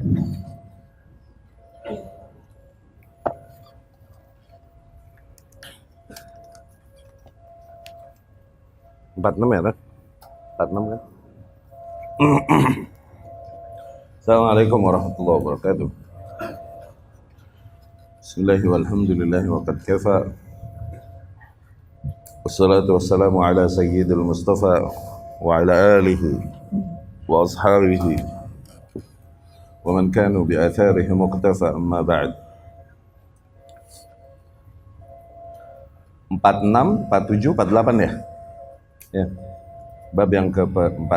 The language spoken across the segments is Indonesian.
46 ya, 46 kan? Assalamualaikum warahmatullahi wabarakatuh. Bismillahirrahmanirrahim. Walhamdulillahi wa qad kafa. Wassalatu wassalamu ala sayyidil Mustafa wa ala alihi wa ashabihi wa man kanu bi atharihi muqtafa, amma ba'd. 46, 47, 48 ya? Ya. Bab yang ke-46.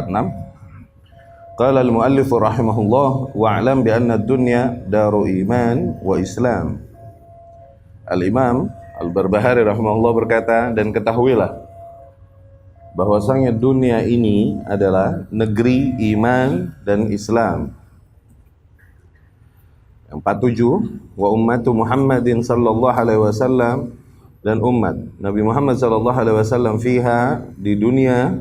Qala al-muallif rahimahullah wa'lam bi anna ad-dunya daru iman wa islam. Al-Imam Al-Barbahari rahimahullah berkata, dan ketahuilah bahwasanya dunia ini adalah negeri iman dan Islam. Yang 47, wa ummatu Muhammadin sallallahu alaihi wasallam, dan umat Nabi Muhammad sallallahu alaihi wasallam fiha, di dunia,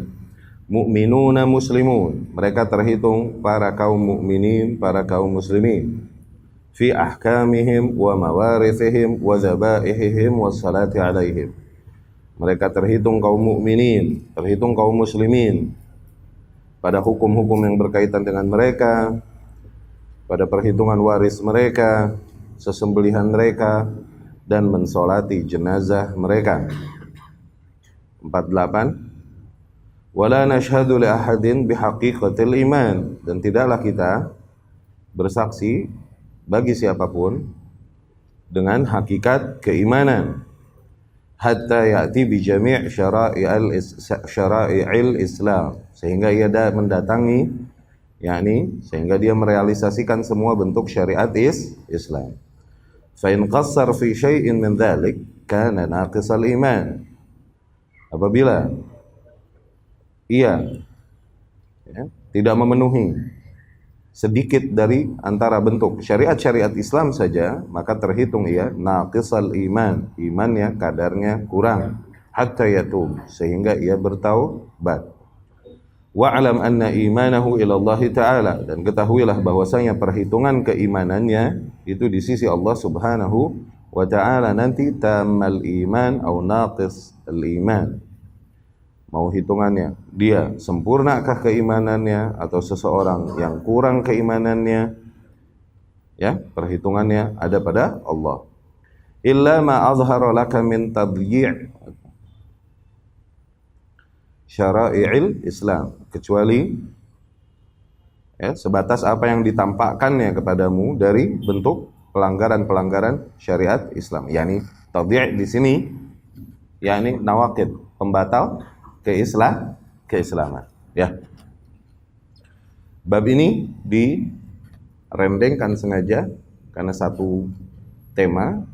mu'minuna muslimun, mereka terhitung para kaum mukminin, para kaum muslimin, fi ahkamihim wa mawarithihim wa zabaihihim wa salati alaihim, mereka terhitung kaum mukminin, terhitung kaum muslimin pada hukum-hukum yang berkaitan dengan mereka, pada perhitungan waris mereka, sesembelihan mereka, dan mensolati jenazah mereka. 48. Wala nashhadu li ahadin bihaqiqatil iman, dan tidaklah kita bersaksi bagi siapapun dengan hakikat keimanan, hatta ya'ti bi jami' syara'i'il Islam, sehingga ia mendatangi, yakni sehingga dia merealisasikan semua bentuk syariat Islam. Fa in qassar fi syai'in min dzalik kana naqisal iman, apabila ia tidak memenuhi sedikit dari antara bentuk syariat-syariat Islam saja, maka terhitung ia naqisal iman, imannya kadarnya kurang, hatta yatub, sehingga ia bertaubat. Wa'lam anna imanahu ila Allah Ta'ala, dan ketahuilah bahwasanya perhitungan keimanannya itu di sisi Allah Subhanahu wa Ta'ala nanti tamal iman atau naqis al-iman, mau hitungannya dia sempurnakah keimanannya atau seseorang yang kurang keimanannya, ya, perhitungannya ada pada Allah. Illa ma azhara laka min tadyi' syara'i'il Islam, kecuali sebatas apa yang ditampakkannya kepadamu dari bentuk pelanggaran-pelanggaran syariat Islam. Yani tadyi' di sini yakni nawaqid, pembatal keislaman, ya. Bab ini direndengkan sengaja karena satu tema,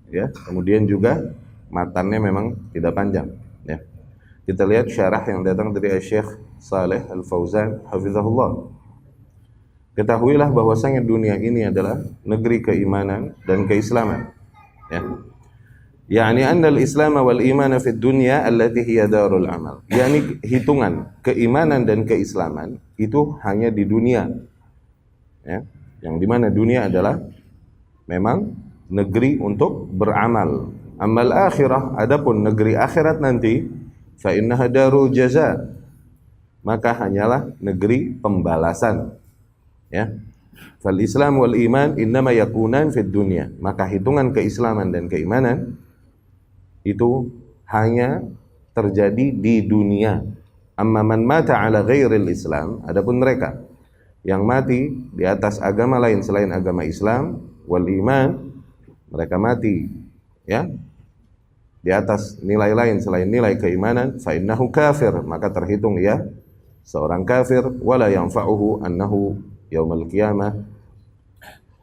ya. Kemudian juga matannya memang tidak panjang, ya. Kita lihat syarah yang datang dari Syekh Saleh Al-Fauzan hafizahullah. Ketahuilah bahwasanya dunia ini adalah negeri keimanan dan keislaman, ya. Yani anna al-islam wal iman fi dunya allati hiya darul amal. Yani hitungan keimanan dan keislaman itu hanya di dunia, ya. Yang dimana dunia adalah memang negeri untuk beramal. Amal akhirah, adapun negeri akhirat nanti, fa innaha darul jaza, maka hanyalah negeri pembalasan, ya. Fal Islam wal iman innama yakunan fid dunya, maka hitungan keislaman dan keimanan itu hanya terjadi di dunia. Amma man mata ala ghairil Islam, adapun mereka yang mati di atas agama lain selain agama Islam, wal iman, mereka mati, ya, di atas nilai lain selain nilai keimanan, fa innahu kafir, maka terhitung ia seorang kafir. Wala yanfa'uhu annahu yaumal qiyamah,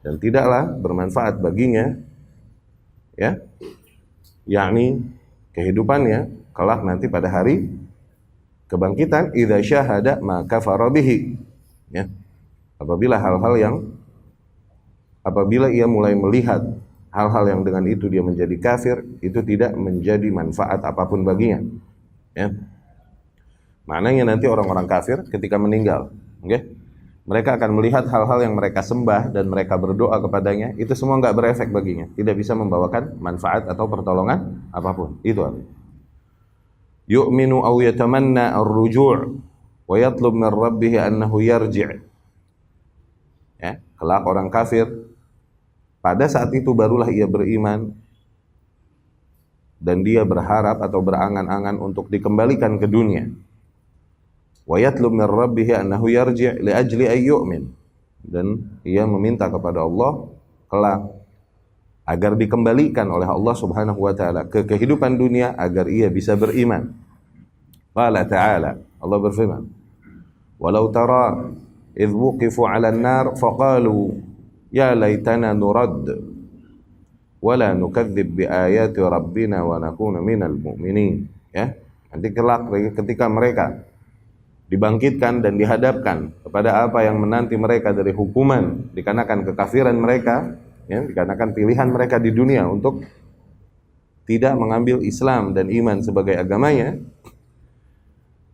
dan tidaklah bermanfaat baginya, ya, yakni kehidupannya kelak nanti pada hari kebangkitan, idza syahada ma kafara bihi, ya, apabila ia mulai melihat hal-hal yang dengan itu dia menjadi kafir, itu tidak menjadi manfaat apapun baginya, ya. Maknanya nanti orang-orang kafir ketika meninggal, okay, mereka akan melihat hal-hal yang mereka sembah dan mereka berdoa kepadanya, itu semua nggak berefek baginya, tidak bisa membawakan manfaat atau pertolongan apapun. Itu artinya. Yu'minu aw yatamanna ar-ruju' wa yatlub min rabbih annahu yarji'. Ya, kelak orang kafir pada saat itu barulah ia beriman dan dia berharap atau berangan-angan untuk dikembalikan ke dunia. Wa yatlub min rabbih annahu yarji' li ajli ay yu'min. Dan ia meminta kepada Allah kelak agar dikembalikan oleh Allah Subhanahu wa taala ke kehidupan dunia agar ia bisa beriman. Qala ta'ala, Allah berfirman, "Walau tara idh wuqifu 'alan nar faqalu ya laitana nurad wa la nukadzdzib bi ayati rabbina wa nakuna minal mu'minin." Ya, nanti kelak ketika mereka dibangkitkan dan dihadapkan kepada apa yang menanti mereka dari hukuman dikarenakan kekafiran mereka, ya, dikarenakan pilihan mereka di dunia untuk tidak mengambil Islam dan iman sebagai agamanya,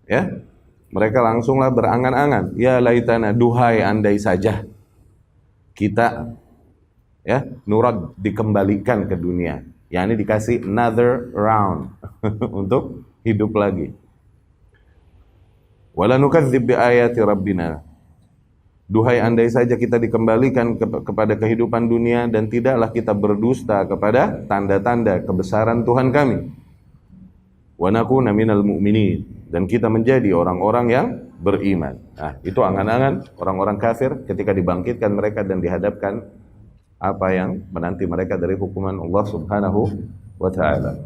ya, mereka langsunglah berangan-angan, ya laitana, duhai andai saja kita, ya, nurad, dikembalikan ke dunia, yakni dikasih another round untuk hidup lagi. Wala nukadzdzib bi ayati rabbina. Duhai andai saja kita dikembalikan kepada kehidupan dunia dan tidaklah kita berdusta kepada tanda-tanda kebesaran Tuhan kami. Wa nakuna minal mu'minin, dan kita menjadi orang-orang yang beriman. Nah, itu angan-angan orang-orang kafir ketika dibangkitkan mereka dan dihadapkan apa yang menanti mereka dari hukuman Allah Subhanahu wa taala.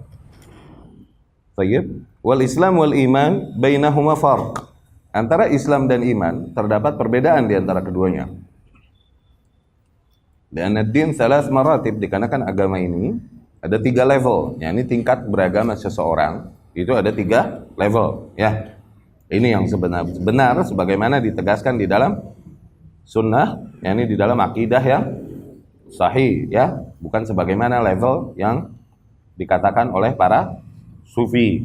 Baik. Wal Islam wal iman bainahuma farq. Antara Islam dan iman terdapat perbedaan di antara keduanya. Dan ad-din salas maratib, dikarenakan agama ini ada 3 level. Ya, ini tingkat beragama seseorang itu ada 3 level. Ya, ini yang benar sebagaimana ditegaskan di dalam sunnah, yakni di dalam akidah yang sahih. Ya, bukan sebagaimana level yang dikatakan oleh para sufi,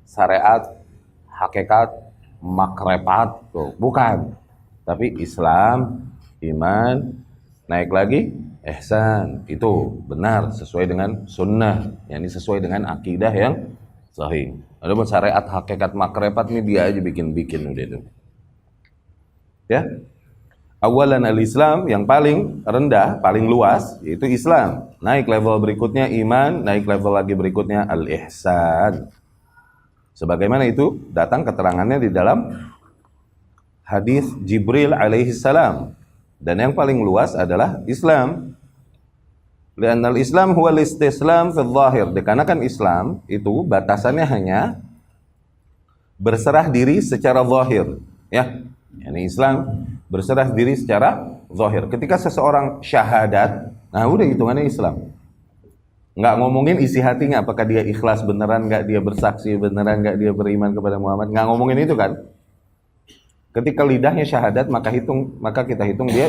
syariat, hakikat, makrepat, tuh bukan, tapi Islam, iman, naik lagi ihsan, itu benar sesuai dengan sunnah, yakni sesuai dengan akidah yang sahih. Adapun syariat, hakikat, makrepat ini dia aja bikin-bikin udah itu. Ya, awalan al-Islam, yang paling rendah, paling luas yaitu Islam. Naik level berikutnya iman, naik level lagi berikutnya al-ihsan. Sebagaimana itu datang keterangannya di dalam hadis Jibril alaihi salam. Dan yang paling luas adalah Islam. Li'annal Islam huwa al-istislam fi dhahir. Dikarenakan Islam itu batasannya hanya berserah diri secara zahir, ya. Yani Islam berserah diri secara zahir. Ketika seseorang syahadat, nah udah hitungannya Islam. Nggak ngomongin isi hatinya, apakah dia ikhlas beneran, nggak dia bersaksi beneran, nggak dia beriman kepada Muhammad, nggak ngomongin itu kan. Ketika lidahnya syahadat, maka kita hitung dia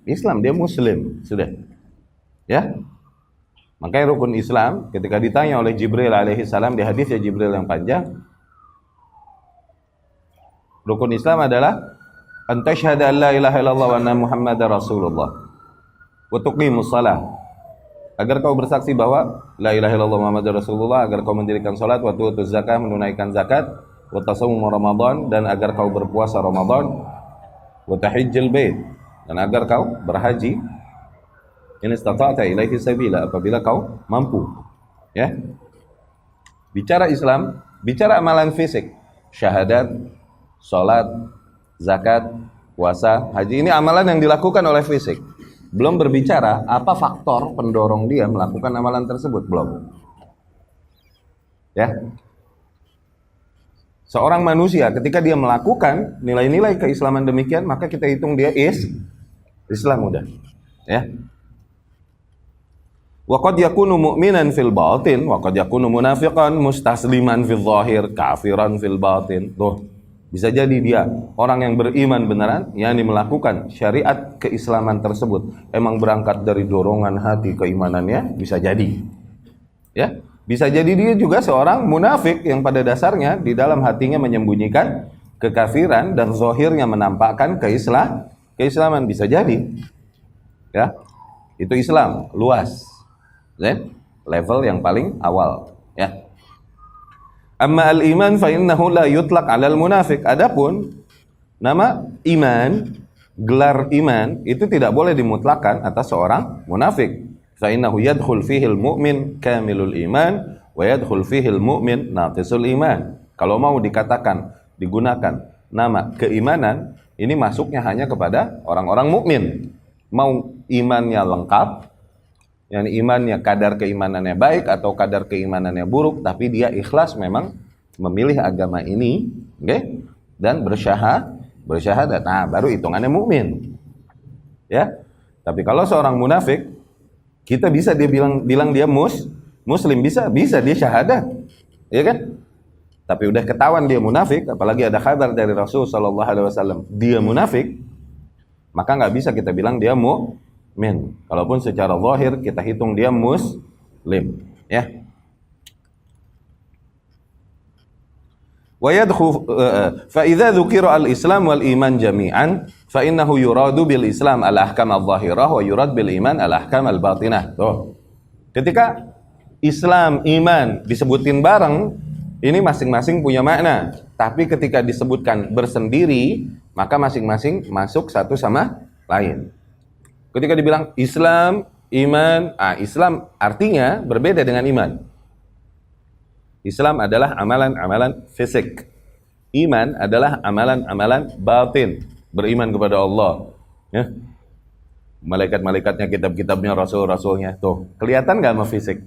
Islam, dia Muslim, sudah. Ya, makanya rukun Islam ketika ditanya oleh Jibril alaihi salam di hadisnya Jibril yang panjang, rukun Islam adalah an tasyhada an la ilaha illallah wa anna Muhammadar Rasulullah wa tuqimus shalah, agar kau bersaksi bahwa la ilaha illallah Muhammadar Rasulullah, agar kau mendirikan salat, wa tu'tuz zakah, menunaikan zakat, wa tasawum Ramadan, dan agar kau berpuasa Ramadan, wa tahijjal bait, dan agar kau berhaji, in istata'ta ilaihi sabila, apabila kau mampu. Ya, bicara Islam, bicara amalan fisik, syahadat, salat, zakat, puasa, haji, ini amalan yang dilakukan oleh fisik. Belum berbicara apa faktor pendorong dia melakukan amalan tersebut, belum. Ya, seorang manusia ketika dia melakukan nilai-nilai keislaman demikian, maka kita hitung dia Islam udah. Ya. Wa qad yakunu mu'minan fil batin wa qad yakunu munafiqan mustasliman fil zahir kafiran fil batin. Tuh, bisa jadi dia orang yang beriman beneran, yakni melakukan syariat keislaman tersebut, emang berangkat dari dorongan hati keimanannya, bisa jadi. Ya, bisa jadi dia juga seorang munafik yang pada dasarnya di dalam hatinya menyembunyikan kekafiran dan zahirnya menampakkan keislaman, bisa jadi. Ya. Itu Islam luas. Level yang paling awal, ya. Amma al-iman fa innahu la yutlaq 'alal munafiq. Adapun nama iman, gelar iman itu tidak boleh dimutlakkan atas seorang munafik. Fa innahu yadkhul fihi al-mu'min kamilul iman wa yadkhul fihi al-mu'min naqisul iman. Kalau mau dikatakan, digunakan nama keimanan, ini masuknya hanya kepada orang-orang mukmin. Mau imannya lengkap, yani imannya kadar keimanannya baik atau kadar keimanannya buruk, tapi dia ikhlas memang memilih agama ini, okay? Dan bersyahadat, nah baru hitungannya mukmin, ya. Tapi kalau seorang munafik, kita bisa dia bilang dia muslim, bisa dia syahadat, ya kan? Tapi udah ketahuan dia munafik, apalagi ada kabar dari Rasul Shallallahu Alaihi Wasallam dia munafik, maka nggak bisa kita bilang dia mukmin. Kalaupun secara zahir kita hitung dia muslim, ya. Wa yadkhul fa idza dzukira al-islam wal iman jami'an fa innahu yuradu bil islam al-ahkam adh-dhahirah wa yurad bil iman al-ahkam al-batinah. Tuh. Ketika Islam, iman disebutin bareng, ini masing-masing punya makna. Tapi ketika disebutkan bersendiri, maka masing-masing masuk satu sama lain. Ketika dibilang Islam, iman, Islam artinya berbeda dengan iman. Islam adalah amalan-amalan fisik. Iman adalah amalan-amalan batin. Beriman kepada Allah. Ya. Malaikat-malaikatnya, kitab-kitabnya, rasul-rasulnya. Tuh, kelihatan nggak sama fisik?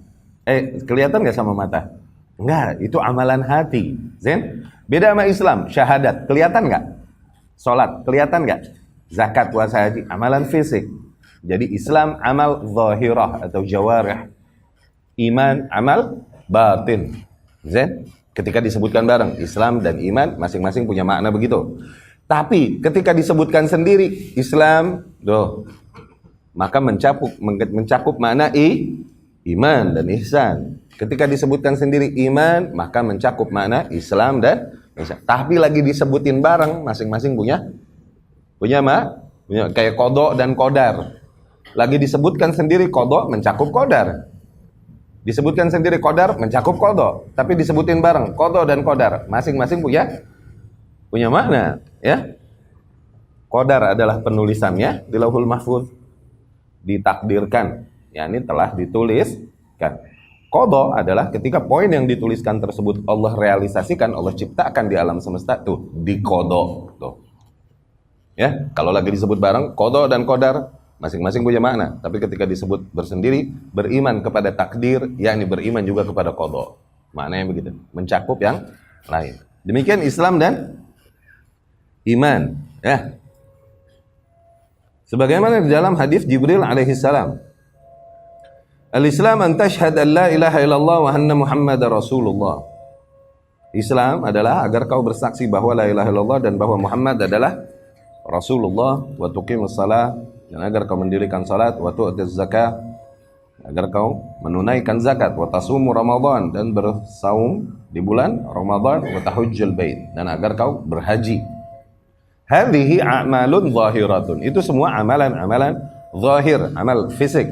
Kelihatan nggak sama mata? Enggak, itu amalan hati. Zen? Beda sama Islam, syahadat. Kelihatan nggak? Salat, kelihatan nggak? Zakat, puasa, haji, amalan fisik. Jadi Islam amal zahirah atau jawarih. Iman amal batin. Zen? Ketika disebutkan bareng, Islam dan iman masing-masing punya makna begitu. Tapi ketika disebutkan sendiri Islam, maka mencakup makna iman dan ihsan. Ketika disebutkan sendiri iman, maka mencakup makna Islam dan ihsan. Tapi lagi disebutin bareng, masing-masing punya kayak qada dan qadar. Lagi disebutkan sendiri qada mencakup qadar. Disebutkan sendiri qadar mencakup qada, tapi disebutin bareng qada dan qadar, masing-masing punya makna, ya. Qadar adalah penulisannya di Lauhul Mahfuz, ditakdirkan, yakni telah dituliskan. Qada adalah ketika poin yang dituliskan tersebut Allah realisasikan, Allah ciptakan di alam semesta, tuh diqada tuh. Ya, kalau lagi disebut bareng qada dan qadar masing-masing punya makna, tapi ketika disebut bersendiri, beriman kepada takdir, yakni beriman juga kepada qada. Maknanya begitu, mencakup yang lain. Demikian Islam dan iman, ya. Sebagaimana di dalam hadis Jibril alaihi salam, Al-Islam an tashhad an la ilaha illallah wa anna Muhammadar Rasulullah. Islam adalah agar kau bersaksi bahwa la ilaha illallah dan bahwa Muhammad adalah Rasulullah, wa tuqimus shalah, dan agar kau mendirikan salat, wa tu'tiz zakah, agar kau menunaikan zakat, wa tasumu Ramadan, dan bersaum di bulan Ramadan, wa tahujjul bait, dan agar kau berhaji. Hadhihi a'malun zahiratun. Itu semua amalan-amalan zahir, amal fisik.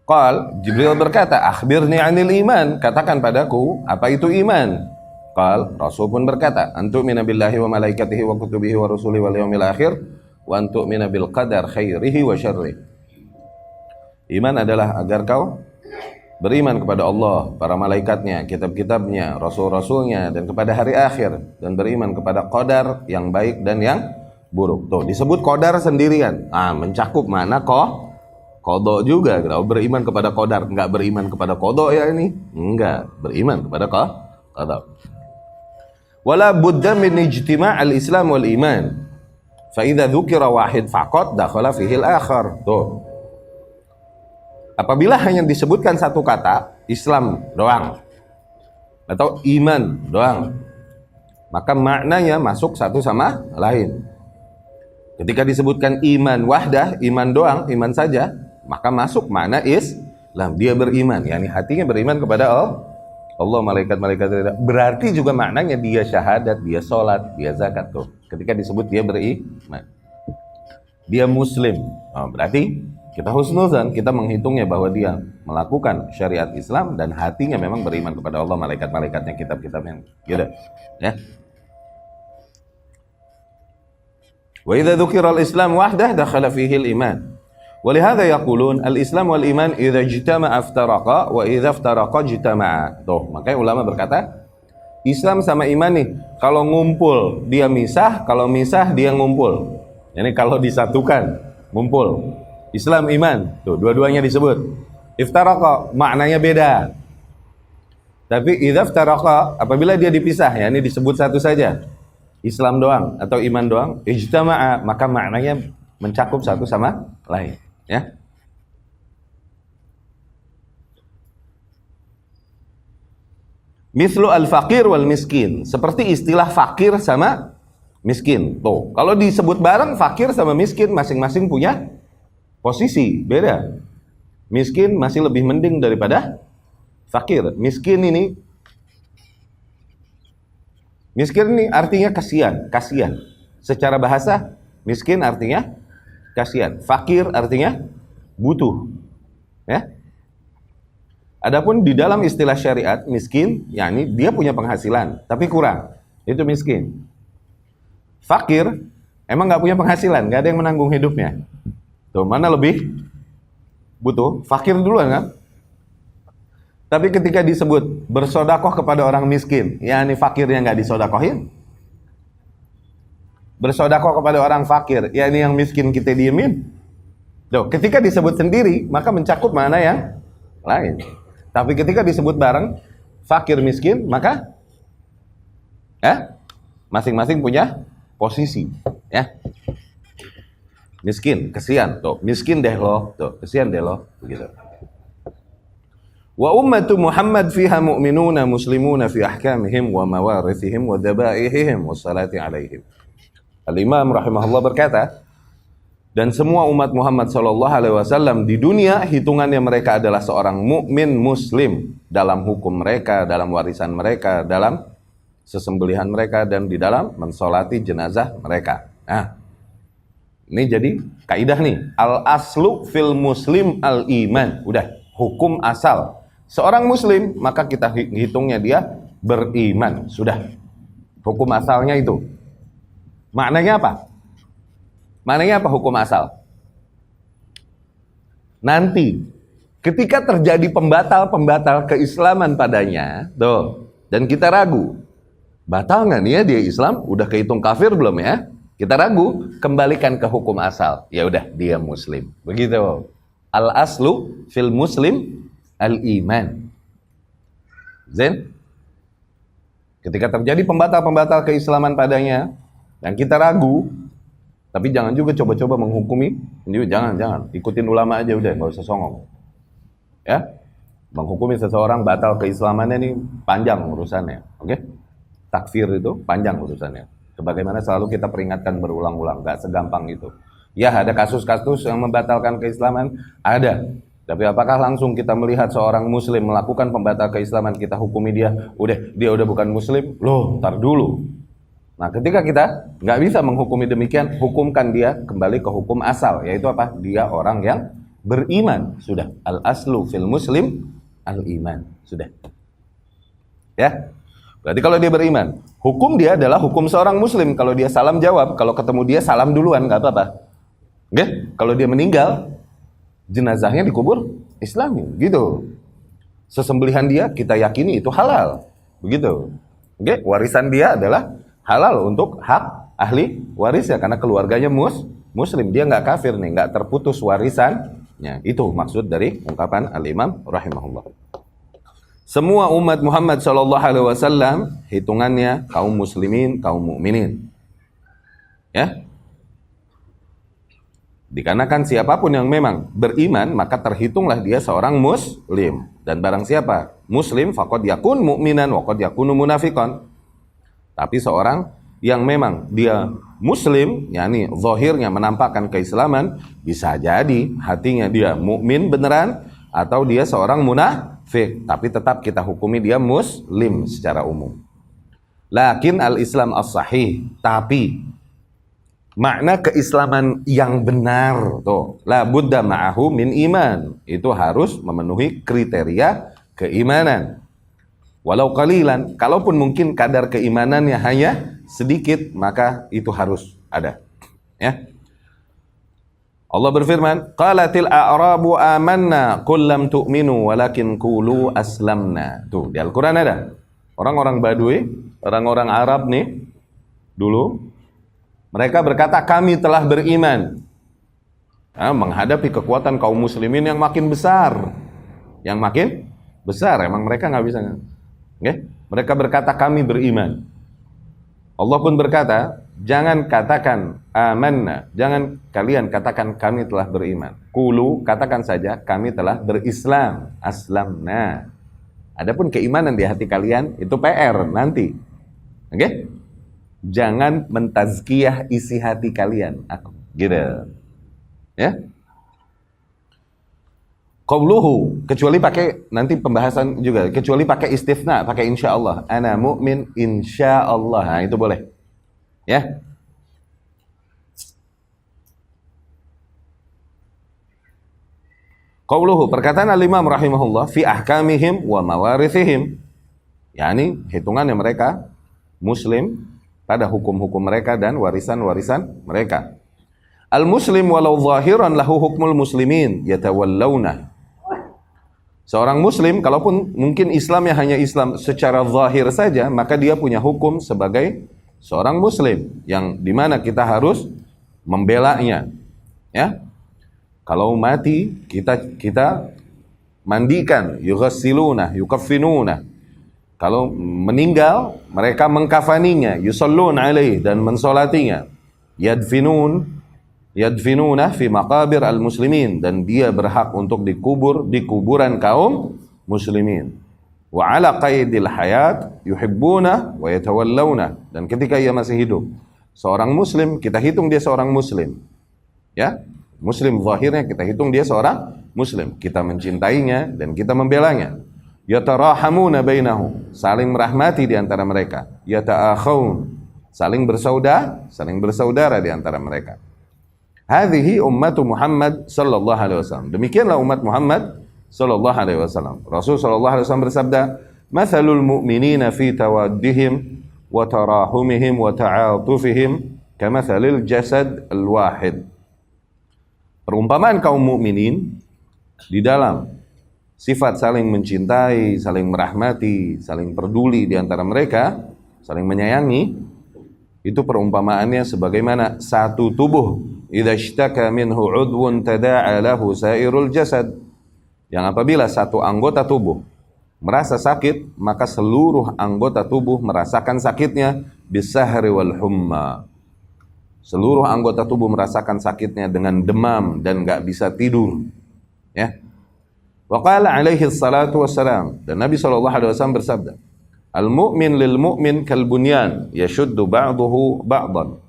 Qal, Jibril berkata, akhbirni 'anil iman, katakan padaku apa itu iman. Qal, Rasul pun berkata, antu'mina billahi wa malaikatihi wa kutubihi wa rusulihi wal yawmil akhir wa antu'mina bil qadar khairihi wa syarrihi. Iman adalah agar kau beriman kepada Allah, para malaikatnya, kitab-kitabnya, rasul-rasulnya, dan kepada hari akhir, dan beriman kepada qadar yang baik dan yang buruk. Tuh, disebut qadar sendirian. Mencakup mana qada juga. Kalau beriman kepada qadar, enggak beriman kepada qada ya ini? Enggak, beriman kepada qada. Wala budda min ijtima' al-Islam wal iman. Fa idza dzukira wahid faqat dakhala fihi al-akhar. Tuh. Apabila hanya disebutkan satu kata, Islam doang atau iman doang, maka maknanya masuk satu sama lain. Ketika disebutkan iman wahdah, iman doang, iman saja, maka masuk makna Islam, dia beriman, yakni hatinya beriman kepada Allah, malaikat-malaikat, berarti juga maknanya dia syahadat, dia sholat, dia zakat tuh. Ketika disebut dia beriman, dia muslim, berarti kita husnuzan, kita menghitungnya bahwa dia melakukan syariat Islam dan hatinya memang beriman kepada Allah, malaikat-malaikatnya, kitab-kitabnya, gitu ya. Wa idza dzukira al-islam wahdah dakhala fihi al-iman. Walihada yaqulun al-islam wal iman idza ijtama'a iftaraqa wa idza iftaraqa ijtama'a. Tuh, makanya ulama berkata Islam sama iman nih, kalau ngumpul dia misah, kalau misah dia ngumpul. Yani kalau disatukan ngumpul. Islam iman, tuh dua-duanya disebut. Iftaraqa maknanya beda. Tapi idza iftaraqa apabila dia dipisah, yakni disebut satu saja. Islam doang atau iman doang, ijtama'a maka maknanya mencakup satu sama lain. Ya. Mislu al-faqir wal miskin. Seperti istilah fakir sama miskin. Tuh, kalau disebut bareng fakir sama miskin masing-masing punya posisi beda. Miskin masih lebih mending daripada fakir. Miskin ini artinya kasihan. Secara bahasa miskin artinya kasihan. Fakir artinya butuh. Ya. Adapun di dalam istilah syariat, miskin, yakni dia punya penghasilan, tapi kurang. Itu miskin. Fakir, emang nggak punya penghasilan, nggak ada yang menanggung hidupnya. Tuh, mana lebih butuh? Fakir duluan kan? Tapi ketika disebut bersodakoh kepada orang miskin, yakni fakirnya nggak disodakohin. Bersodakoh kepada orang fakir, yakni yang miskin kita diemin. Tuh, ketika disebut sendiri, maka mencakup mana yang lain. Tapi ketika disebut bareng, fakir miskin, maka masing-masing punya posisi. Ya. Miskin, kesian, tuh, miskin deh lo, tuh, kesian deh lo, begitu. Wa ummatu Muhammad fiha mu'minuna muslimuna fi ahkamihim wa mawarithihim wa dhabaihihim wa salati alaihim. Al-Imam rahimahullah berkata, dan semua umat Muhammad sallallahu alaihi wasallam di dunia hitungannya mereka adalah seorang mukmin muslim dalam hukum mereka, dalam warisan mereka, dalam sesembelihan mereka dan di dalam mensolati jenazah mereka. Nah, ini jadi kaidah nih, al-aslu fil muslim al-iman. Udah, hukum asal seorang muslim maka kita hitungnya dia beriman. Sudah, hukum asalnya itu. Maknanya apa? Maknanya apa hukum asal? Nanti ketika terjadi pembatal keislaman padanya, tuh, dan kita ragu, batal nggak nih ya dia Islam? Udah kehitung kafir belum ya? Kita ragu, kembalikan ke hukum asal. Ya udah, dia muslim. Begitu. Al aslu fil muslim al iman. Zen. Ketika terjadi pembatal keislaman padanya, dan kita ragu, tapi jangan juga coba-coba menghukumi, jangan, ikutin ulama aja udah, nggak usah songong. Ya, menghukumi seseorang batal keislamannya ini panjang urusannya, oke? Takfir itu panjang urusannya. Sebagaimana selalu kita peringatkan berulang-ulang, nggak segampang itu. Ya, ada kasus-kasus yang membatalkan keislaman, ada. Tapi apakah langsung kita melihat seorang muslim melakukan pembatal keislaman, kita hukumi dia udah bukan muslim? Loh, ntar dulu. Nah, ketika kita nggak bisa menghukumi demikian, hukumkan dia kembali ke hukum asal, yaitu apa? Dia orang yang beriman. Sudah. Al-aslu fil muslim al-iman. Sudah. Ya. Berarti kalau dia beriman, hukum dia adalah hukum seorang muslim. Kalau dia salam jawab, kalau ketemu dia salam duluan, nggak apa-apa. Oke? Kalau dia meninggal, jenazahnya dikubur Islami, gitu. Sesembelihan dia kita yakini itu halal. Begitu. Oke? Warisan dia adalah halal untuk hak ahli warisnya karena keluarganya muslim, dia nggak kafir nih, nggak terputus warisannya. Itu maksud dari ungkapan al-Imam rahimahullah. Semua umat Muhammad sallallahu alaihi wasallam hitungannya kaum muslimin, kaum mukminin. Ya. Dikarenakan siapapun yang memang beriman maka terhitunglah dia seorang muslim, dan barang siapa muslim faqad yakun mu'minan wa qad yakunu munafiqan. Tapi seorang yang memang dia muslim, yakni zahirnya menampakkan keislaman, bisa jadi hatinya dia mukmin beneran atau dia seorang tapi tetap kita hukumi dia muslim secara umum. Lakin al-Islam as-sahih, tapi makna keislaman yang benar tuh, la budda ma'ahu min iman, itu harus memenuhi kriteria keimanan. Walau qalilan, kalaupun mungkin kadar keimanannya hanya sedikit, maka itu harus ada. Ya. Allah berfirman, qalatil a'rabu amanna qul lam tu'minu walakin qulu aslamna. Tuh, di Al-Qur'an ada. Orang-orang Badui, orang-orang Arab nih dulu, mereka berkata kami telah beriman. Nah, menghadapi kekuatan kaum muslimin yang makin besar. Yang makin besar, emang mereka nggak bisa. Okay? Mereka berkata kami beriman. Allah pun berkata, jangan katakan amanna, jangan kalian katakan kami telah beriman. Qulu, katakan saja kami telah berislam, aslamna. Adapun keimanan di hati kalian itu PR nanti. Oke? Okay? Jangan mentazkiyah isi hati kalian. Aku gitu. Ya? Qauluhu, kecuali pakai nanti pembahasan juga, kecuali pakai istifna, pakai insyaallah. Ana mu'min insyaallah. Nah, itu boleh. Ya. Qauluhu, perkataan al-Imam rahimahullah fi ahkamihim wa mawarithihim. Yani hitungannya mereka muslim pada hukum-hukum mereka dan warisan-warisan mereka. Al-muslim walau zahiran lahu hukmul muslimin yatawallawna. Seorang muslim, kalaupun mungkin Islamnya hanya Islam secara zahir saja, maka dia punya hukum sebagai seorang muslim yang dimana kita harus membelanya. Ya, kalau mati kita mandikan, yughassiluna, yukaffinuna. Kalau meninggal, mereka mengkafaninya, yusallun alaih, dan mensolatinya. Yadfinuna fi maqabir al-muslimin, dan dia berhak untuk dikubur di kuburan kaum muslimin. Wa ala qaidil hayat yuhibbuna wa yatawallawna, dan ketika ia masih hidup, seorang muslim, kita hitung dia seorang muslim. Ya, muslim zahirnya kita hitung dia seorang muslim. Kita mencintainya dan kita membelanya. Yatarahamuna bainahum, saling merahmati di antara mereka. Yata'akhawun, saling bersaudara di antara mereka. Hadhihi ummatu Muhammad sallallahu alaihi wasallam. Demikianlah umat Muhammad sallallahu alaihi wasallam. Rasul sallallahu alaihi wasallam bersabda, "Mathalul mu'minina fi tawaddihim wa tarahumihim wa ta'atufihim kamathalil jasad al-wahid." Perumpamaan kaum mukminin di dalam sifat saling mencintai, saling merahmati, saling peduli di antara mereka, saling menyayangi, itu perumpamaannya sebagaimana satu tubuh. Idza ishtaka minhu 'udwun tada'a lahu sairul jasad. Yang apabila satu anggota tubuh merasa sakit, maka seluruh anggota tubuh merasakan sakitnya, bisahri wal humma. Seluruh anggota tubuh merasakan sakitnya dengan demam dan enggak bisa tidur. Ya. Wa qala alaihi salatu wassalam, dan Nabi SAW bersabda, al-mu'min lil mu'min kal bunyan yashuddu ba'dahu ba'dan.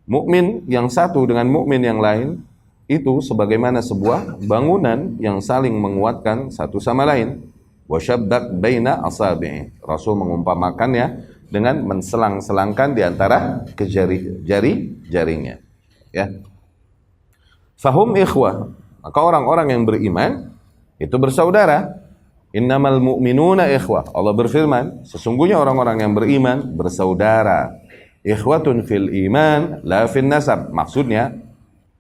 Mukmin yang satu dengan mukmin yang lain itu sebagaimana sebuah bangunan yang saling menguatkan satu sama lain. Wa shabbat baina asabi'i. Rasul mengumpamakannya dengan menselang-selangkan di antara jari-jarinya. Ya. Fahum ikhwah. Maka orang-orang yang beriman itu bersaudara. Innamal mu'minuna ikhwah. Allah berfirman, sesungguhnya orang-orang yang beriman bersaudara. Ikhwatun fil iman la fin nasab. Maksudnya,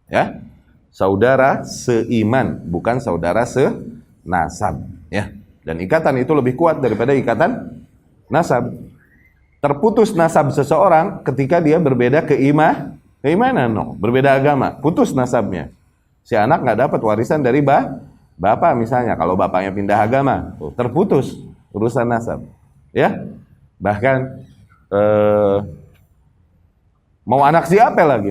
ya, saudara seiman, bukan saudara senasab, ya. Dan ikatan itu lebih kuat daripada ikatan nasab. Terputus nasab seseorang ketika dia berbeda keimanan, berbeda agama, putus nasabnya. Si anak nggak dapat warisan dari bapak misalnya, kalau bapaknya pindah agama, terputus urusan nasab, ya. Bahkan mau anak siapa lagi,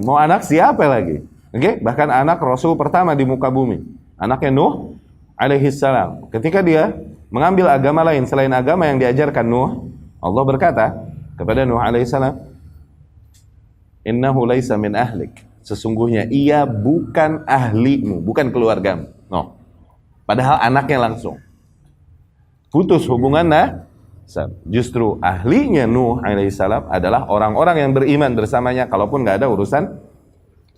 oke? Bahkan anak Rasul pertama di muka bumi, anaknya Nuh alaihissalam, ketika dia mengambil agama lain selain agama yang diajarkan Nuh, Allah berkata kepada Nuh alaihissalam, innahu laisa min ahlik, sesungguhnya ia bukan ahlimu, bukan keluargamu. Padahal anaknya langsung. putus hubungan nasab. Justru ahlinya Nuh alaihissalam adalah orang-orang yang beriman bersamanya, kalaupun nggak ada urusan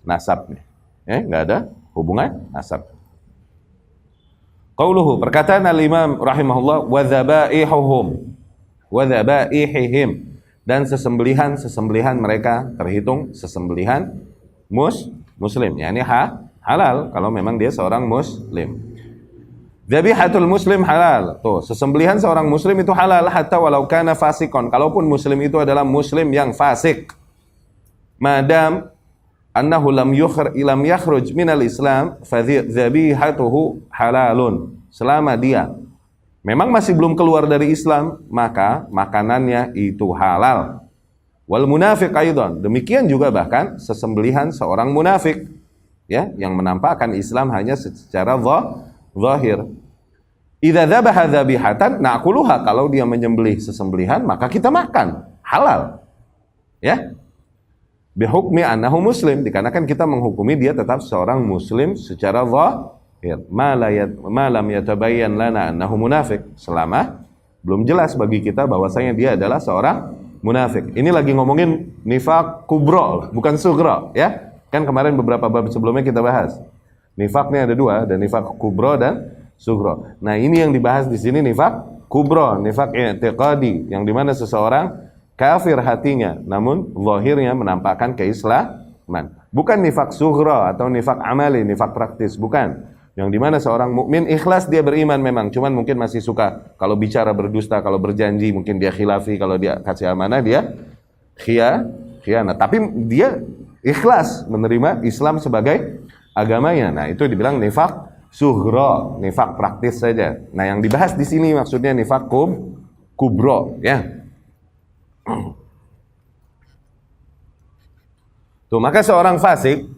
nasabnya, nggak ada hubungan nasab. Qauluhu, perkataan al-Imam rahimahullah, wa dhabaihim, dan sesembelihan mereka terhitung sesembelihan muslim, yakni halal kalau memang dia seorang muslim. Dhabihatul muslim halal. Tuh, sesembelihan seorang muslim itu halal hatta walau kana fasikon. Kalaupun muslim itu adalah muslim yang fasik. Madam annahu lam yakhruj minal Islam fa dhabihatuhu halalun. Selama dia memang masih belum keluar dari Islam, maka makanannya itu halal. Wal munafiq aidan. Demikian juga bahkan sesembelihan seorang munafik, ya, yang menampakkan Islam hanya secara zahir. Idza dzabaha dzabihatan na'kuluha, kalau dia menyembelih sesembelihan maka kita makan, halal. Ya. Bihukmi annahu muslim, dikarenakan kita menghukumi dia tetap seorang muslim secara zahir. Ma lam yatabayyan lana annahu munafiq, selama belum jelas bagi kita bahwasanya dia adalah seorang munafik. Ini lagi ngomongin nifaq kubro, bukan sugro, ya. Kan kemarin beberapa bab sebelumnya kita bahas. Nifaknya ada dua, ada nifak kubro dan sugro. Nah, ini yang dibahas di sini nifak kubro, nifak i'tiqadi, yang dimana seseorang kafir hatinya, namun zahirnya menampakkan keislaman. Bukan nifak sugro atau nifak amali, nifak praktis, bukan. Yang dimana seorang mukmin ikhlas, dia beriman memang, cuman mungkin masih suka kalau bicara berdusta, kalau berjanji mungkin dia khilafi, kalau dia kasih amanah dia khianat. Tapi dia ikhlas menerima Islam sebagai agamanya. Nah, itu dibilang nifak sughra, nifak praktis saja. Nah, yang dibahas di sini maksudnya nifak kubro, ya. Tuh, maka seorang fasik,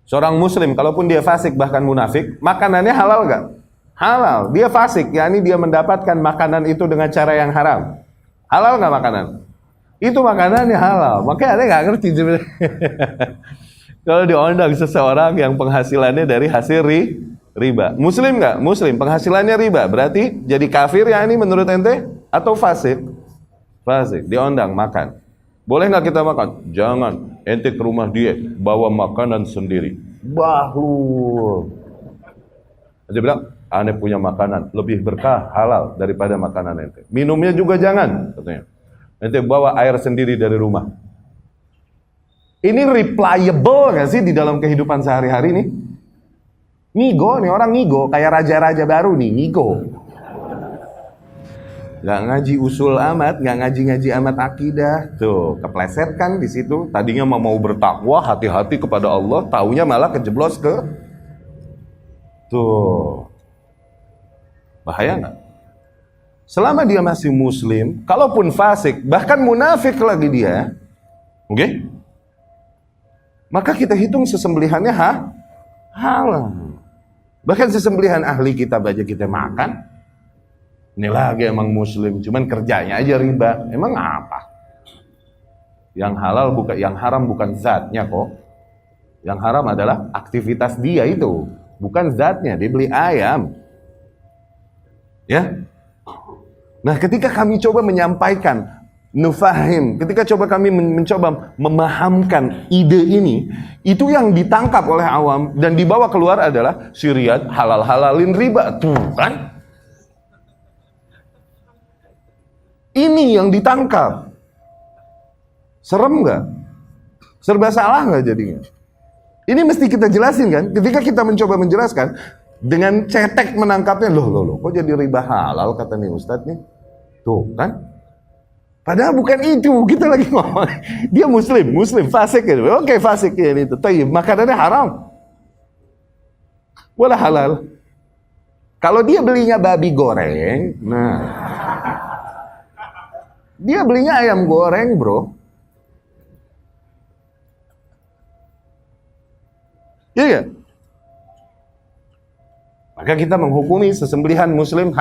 seorang muslim, kalaupun dia fasik bahkan munafik, makanannya halal gak? Halal. Dia fasik, yakni dia mendapatkan makanan itu dengan cara yang haram. Halal gak makanan? Itu makanannya halal. Makanya ada gak ngerti kalau diundang seseorang yang penghasilannya dari hasil riba. Muslim nggak? Muslim, penghasilannya riba. Berarti jadi kafir ya ini menurut ente? Atau fasik? Fasik, diundang makan. Boleh nggak kita makan? Jangan, ente ke rumah dia, bawa makanan sendiri. Bahlul. Dia bilang, ane punya makanan, lebih berkah, halal daripada makanan ente. Minumnya juga jangan, katanya. Ente bawa air sendiri dari rumah. Ini replayable gak sih di dalam kehidupan sehari-hari nih? Ngigo nih, orang ngigo, kayak raja-raja baru nih, ngigo. Gak ngaji usul amat, gak ngaji-ngaji amat akidah. Tuh, kepleset kan di situ. Tadinya mau bertakwa, hati-hati kepada Allah, taunya malah kejeblos ke. Tuh. Bahaya gak? Selama dia masih muslim, kalaupun fasik, bahkan munafik lagi dia, oke? Maka kita hitung sesembelihannya halal. Bahkan sesembelihan ahli kita aja kita makan. Ini lagi emang muslim, cuman kerjanya aja riba. Emang apa? Yang halal bukan, yang haram bukan zatnya kok. Yang haram adalah aktivitas dia itu, bukan zatnya. Dia beli ayam. Ya. Nah, ketika kami coba menyampaikan nufahim, ketika kami mencoba memahamkan ide ini, itu yang ditangkap oleh awam dan dibawa keluar adalah syariat halal-halalin riba. Tuh kan? Ini yang ditangkap. Serem nggak? Serba salah nggak jadinya? Ini mesti kita jelasin kan? Ketika kita mencoba menjelaskan, dengan cetek menangkapnya, loh, kok jadi riba halal kata nih Ustadz nih? Tuh kan? Padahal bukan itu, kita lagi ngomong. Dia muslim, fasik gitu. Oke, fasik ya itu. Tapi makanannya haram. Wala halal. Kalau dia belinya babi goreng, nah. Dia belinya ayam goreng, bro. Iya ya? Maka kita menghukumi sesembelihan muslim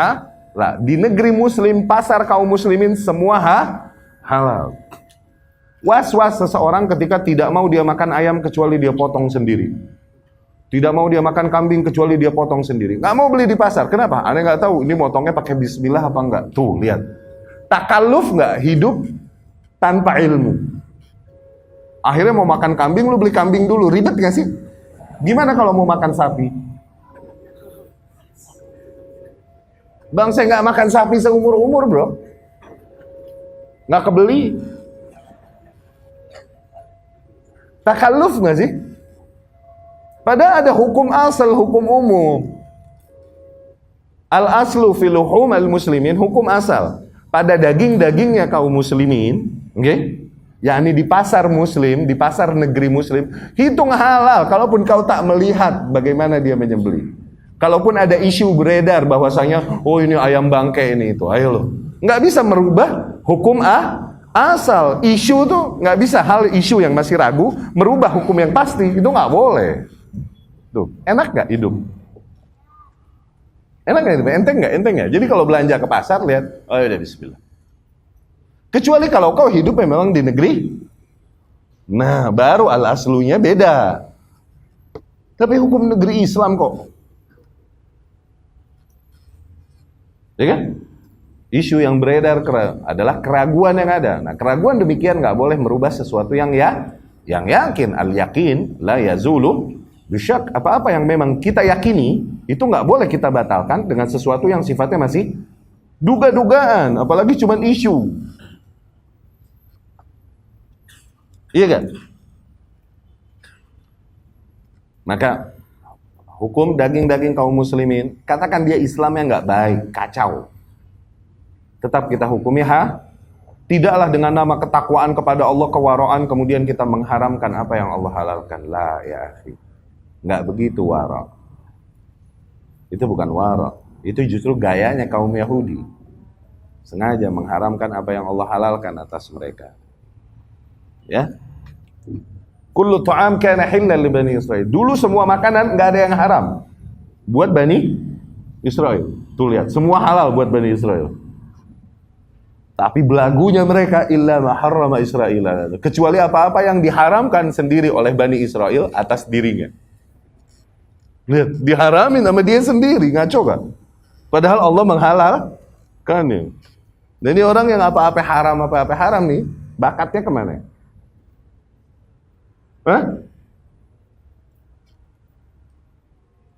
lah, di negeri muslim, pasar kaum muslimin semua halal. Was-was seseorang ketika tidak mau dia makan ayam kecuali dia potong sendiri. Tidak mau dia makan kambing kecuali dia potong sendiri. Nggak mau beli di pasar. Kenapa? Aneh nggak tahu. Ini motongnya pakai bismillah apa enggak. Tuh, lihat. Takalluf nggak hidup tanpa ilmu. Akhirnya mau makan kambing, lu beli kambing dulu. Ribet nggak sih? Gimana kalau mau makan sapi? Bang, saya nggak makan sapi seumur-umur, bro. Nggak kebeli. Takalluf nggak sih? Padahal ada hukum asal, hukum umum. Al-aslu fil luhum al-muslimin, hukum asal. Pada daging-dagingnya kaum muslimin, okay? Yakni di pasar muslim, di pasar negeri muslim, hitung halal, kalaupun kau tak melihat bagaimana dia menyembelih. Kalaupun ada isu beredar bahwasanya, oh ini ayam bangkai ini itu, ayo lo. Nggak bisa merubah hukum asal. Isu tuh nggak bisa, hal isu yang masih ragu, merubah hukum yang pasti, itu nggak boleh. Tuh, enak nggak hidup? Enak nggak hidup? Enteng nggak? Enteng nggak? Jadi kalau belanja ke pasar, lihat, oh ya bismillah. Kecuali kalau kau hidup memang di negeri, nah baru al-aslunya beda. Tapi hukum negeri Islam kok, ya kan? Isu yang beredar adalah keraguan yang ada. Nah, keraguan demikian nggak boleh merubah sesuatu yang yakin. Al-yakin la yazulu bisyak. Apa-apa yang memang kita yakini itu nggak boleh kita batalkan dengan sesuatu yang sifatnya masih duga-dugaan, apalagi cuma isu. Iya kan? Maka hukum daging-daging kaum muslimin, katakan dia Islamnya nggak baik, kacau, tetap kita hukumi tidaklah dengan nama ketakwaan kepada Allah, kewaraan, kemudian kita mengharamkan apa yang Allah halalkan. La ya akhi, nggak begitu wara. Itu bukan wara, itu justru gayanya kaum Yahudi, sengaja mengharamkan apa yang Allah halalkan atas mereka. Ya, kullu ta'am kana hillan li bani Israil. Dulu semua makanan nggak ada yang haram buat Bani Israel. Tuh lihat, semua halal buat Bani Israel. Tapi belagunya mereka, illa ma harrama Israil, kecuali apa-apa yang diharamkan sendiri oleh Bani Israel atas dirinya. Lihat, diharamin sama dia sendiri, ngaco kan? Padahal Allah menghalalkan ya. Dan ini orang yang apa-apa haram nih, bakatnya kemana? Hah?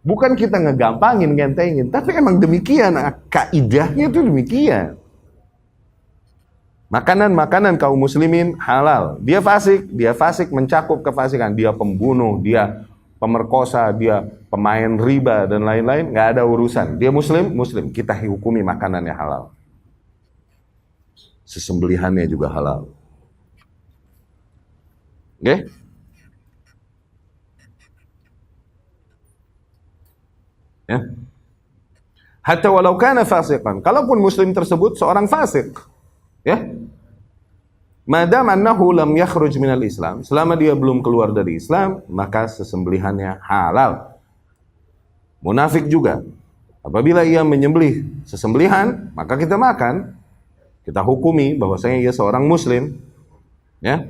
Bukan kita ngegampangin, ngentengin, tapi emang demikian, kaidahnya itu demikian. Makanan-makanan kaum muslimin halal. Dia fasik mencakup kefasikan. Dia pembunuh, dia pemerkosa, dia pemain riba dan lain-lain, nggak ada urusan. Dia muslim, kita hukumi makanannya halal. Sesembelihannya juga halal. Oke? Okay? Ya. Hatta walau kana fasiqan, kalaupun muslim tersebut seorang fasik, ya. Madam annahu lam yakhruj minal Islam, selama dia belum keluar dari Islam, maka sesembelihannya halal. Munafik juga, apabila ia menyembelih sesembelihan, maka kita makan, kita hukumi bahwasanya ia seorang muslim, ya.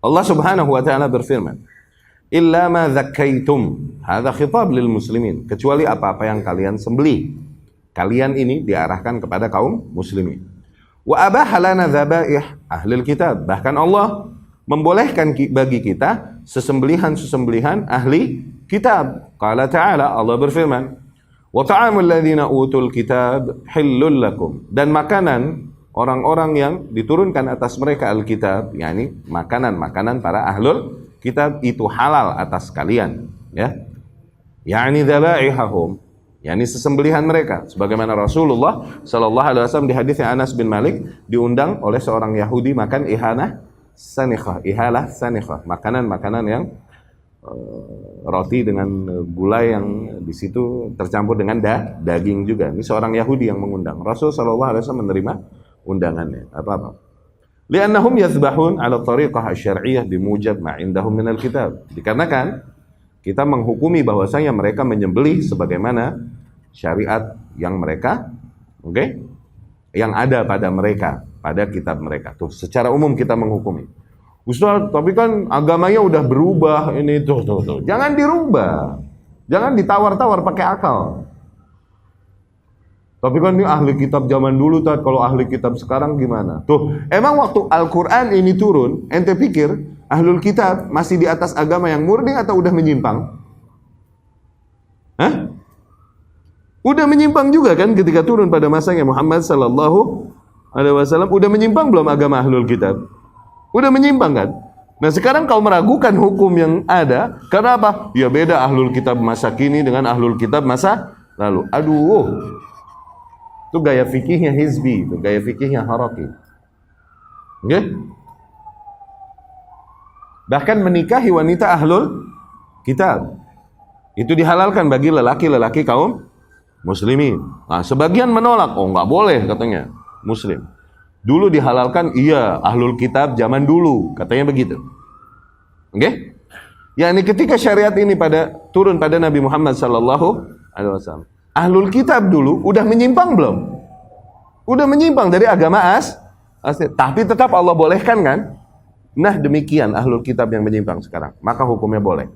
Allah Subhanahu wa taala berfirman, illa ma zakkaitum, hadza khitab lil muslimin, kecuali apa-apa yang kalian sembelih. Kalian ini diarahkan kepada kaum muslimin. Wa abaha lana dzabaih ahlil kitab, bahkan Allah membolehkan bagi kita sesembelihan-sesembelihan ahli kitab. Qala ta'ala, Allah berfirman, wa ta'amul ladzina utul kitab hillul lakum, dan makanan orang-orang yang diturunkan atas mereka alkitab, yakni makanan-makanan para ahlul kitab itu halal atas kalian, ya. Yakni dzabaihahum, yakni sesembelihan mereka, sebagaimana Rasulullah sallallahu alaihi wasallam di hadisnya Anas bin Malik diundang oleh seorang Yahudi makan ihalah sanikhah, makanan-makanan yang roti dengan gulai yang di situ tercampur dengan daging juga. Ini seorang Yahudi yang mengundang. Rasul sallallahu alaihi wasallam menerima undangannya. Apa? Li'annahum yazbahun 'ala tariqah asy-syar'iyyah bimujab ma 'indahum minal kitab. Dikarenakan kita menghukumi bahwasanya mereka menyembelih sebagaimana syariat yang mereka, yang ada pada mereka, pada kitab mereka. Tuh, secara umum kita menghukumi. Ustaz, tapi kan agamanya udah berubah ini tuh. Jangan dirubah. Jangan ditawar-tawar pakai akal. Tapi kan ini ahli kitab zaman dulu, Tad. Kalau ahli kitab sekarang gimana? Tuh, emang waktu Al-Quran ini turun, ente pikir ahlul kitab masih di atas agama yang murni atau udah menyimpang? Hah? Udah menyimpang juga kan ketika turun pada masanya Muhammad sallallahu alaihi wasallam. Udah menyimpang belum agama ahlul kitab? Udah menyimpang kan? Nah sekarang kau meragukan hukum yang ada, karena apa? Ya beda ahlul kitab masa kini dengan ahlul kitab masa lalu. Aduh, itu gaya fikihnya hizbi, itu gaya fikihnya haraki. Oke? Bahkan menikahi wanita ahlul kitab itu dihalalkan bagi lelaki-lelaki kaum muslimin. Nah sebagian menolak, oh nggak boleh katanya muslim. Dulu dihalalkan, iya ahlul kitab zaman dulu, katanya begitu. Oke? Ya ini ketika syariat ini turun pada Nabi Muhammad sallallahu alaihi wasallam. Ahlul kitab dulu udah menyimpang belum? Udah menyimpang dari agama asli. Tapi tetap Allah bolehkan kan? Nah demikian ahlul kitab yang menyimpang sekarang, maka hukumnya boleh.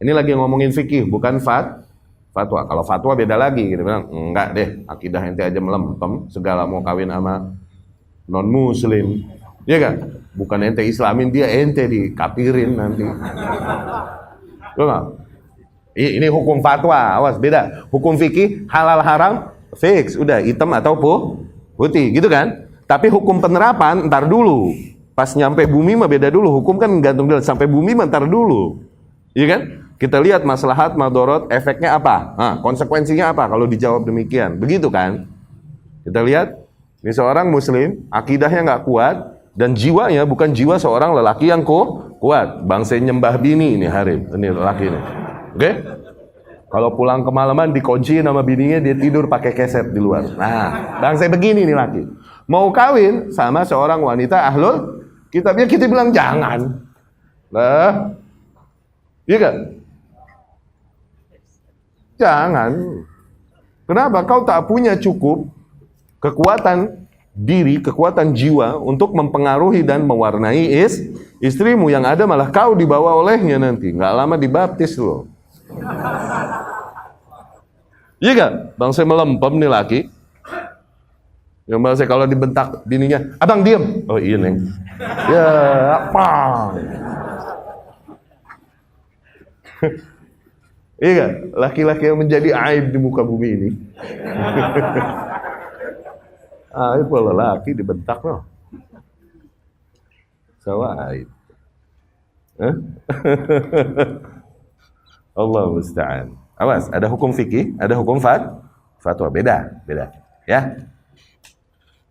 Ini lagi ngomongin fikih, bukan fatwa. Kalau fatwa beda lagi, gitu bilang enggak deh, akidah ente aja melempem, segala mau kawin sama non muslim, ya kan? Bukan ente islamin dia, ente dikafirin nanti. Enggak? Ini hukum fatwa, awas beda. Hukum fikih halal haram fix, udah hitam atau putih, gitu kan? Tapi hukum penerapan ntar dulu. Pas nyampe bumi mah beda dulu. Hukum kan gantung dulu, sampai bumi mah ntar dulu, iya kan? Kita lihat maslahat, madorot, efeknya apa? Nah, konsekuensinya apa kalau dijawab demikian? Begitu kan? Kita lihat, ini seorang muslim, akidahnya nggak kuat, dan jiwanya bukan jiwa seorang lelaki yang kuat. Bangsa nyembah bini ini Harim, ini lelaki ini. Oke? Kalau pulang kemalaman dikunciin sama bininya, dia tidur pakai keset di luar. Nah, bangsa begini nih laki. Mau kawin sama seorang wanita ahlul kitabnya, kita bilang jangan. Lah, iya kan? Jangan. Kenapa? Kau tak punya cukup kekuatan diri, kekuatan jiwa untuk mempengaruhi dan mewarnai istrimu. Yang ada malah kau dibawa olehnya nanti. Nggak lama dibaptis loh. Iya gak? Bangsa melempem nih laki. Yang bangsa kalau dibentak bininya, abang diem. Oh iya neng. Ya apa? Iya gak? Laki-laki yang menjadi aib di muka bumi ini. Aib kalau laki dibentak loh. Sawa aib. Allah musta'an. Awas, ada hukum fikih, ada hukum fatwa, beda. Ya.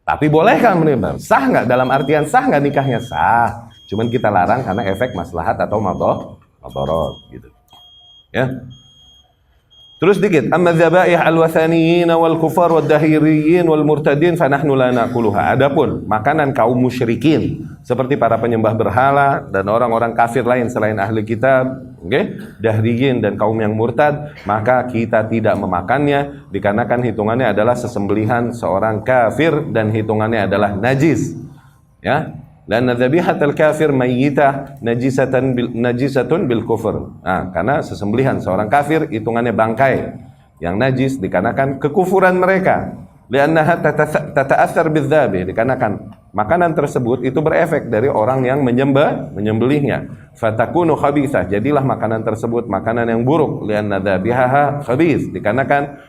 Tapi bolehkah menimba? Sah nggak? Dalam artian sah nggak nikahnya? Sah. Cuman kita larang karena efek maslahat atau madorot gitu. Ya. Terus dikit, amma dzabaih al-wathaniyin wal kufar wad dahiriyin wal murtadin fanahnu la naquluha. Adapun makanan kaum musyrikin seperti para penyembah berhala dan orang-orang kafir lain selain ahli kitab, dahriyin dan kaum yang murtad, maka kita tidak memakannya dikarenakan hitungannya adalah sesembelihan seorang kafir dan hitungannya adalah najis. Ya. Dan dzabihatul kafir mayyitah najisatun bil kufur. Nah, karena sesembelihan seorang kafir hitungannya bangkai yang najis dikarenakan kekufuran mereka. Li'annaha tata'athar bidzabih, dikarenakan makanan tersebut itu berefek dari orang yang menyembelihnya. Fatakunu khabithah, jadilah makanan tersebut makanan yang buruk. Li'anna dzabihaha khabith, dikarenakan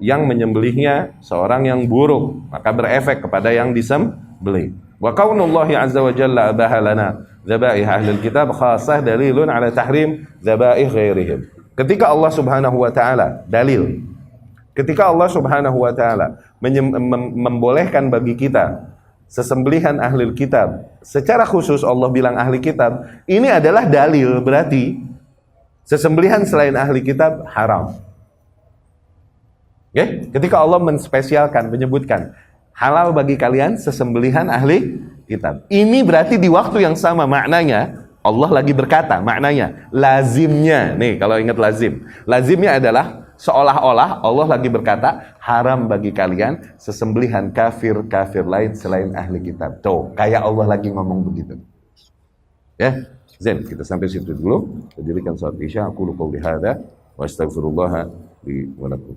yang menyembelihnya seorang yang buruk, maka berefek kepada yang disembelih. Wa kaunullahi azza wa jalla abaha lana dzabaih ahlul kitab khassah dalilun ala tahrim dzabaih ghairihim. Ketika Allah Subhanahu wa taala ketika Allah Subhanahu wa taala membolehkan bagi kita sesembelihan ahlul kitab, secara khusus Allah bilang ahli kitab, ini adalah dalil berarti sesembelihan selain ahli kitab haram. Okay? Ketika Allah menspesialkan, menyebutkan halal bagi kalian sesembelihan ahli kitab, ini berarti di waktu yang sama maknanya Allah lagi berkata, maknanya lazimnya nih, kalau ingat lazimnya adalah seolah-olah Allah lagi berkata, haram bagi kalian sesembelihan kafir-kafir lain selain ahli kitab. Tuh, kayak Allah lagi ngomong begitu. Ya, Zen, kita sampai situ dulu. Kita dirikan salat isya. Aku qouli hadza wa astaghfirullah li wa lakum.